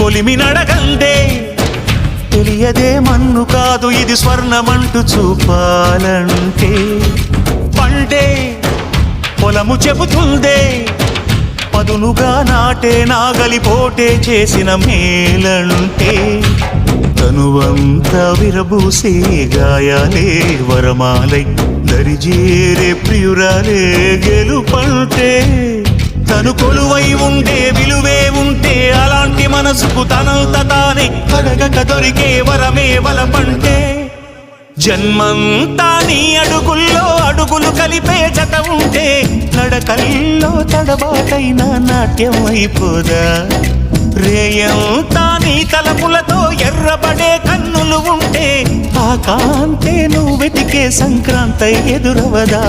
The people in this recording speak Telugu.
కొలిమి నడగందే తెలియదే మన్ను కాదు ఇది స్వర్ణమంటూ చూపాలంటే పండే పొలము చెబుతుందే పదునుగా నాటే నాగలి పోటే చేసిన మేలంటే తనువంతా విరబూసే గాయాలే వరమాలై దరిజేరే ప్రియురాలే గెలుపంటే తను కొలువై ఉండే విలువే ఉంటే అలాంటి మనసుకు తనంత తానే అడగక దొరికే వరమే వలపంటే జన్మంతా నీ అడుగుల్లో అడుగులు కలిపే జత ఉంటే నడకల్లో తడబాటైన నాట్యం అయిపోదా రేయంతా నీ తలపులతో ఎర్రబడే కన్నులు ఉంటే ఆ కాంతే నువ్వు వెతికే సంక్రాంతి ఎదురవదా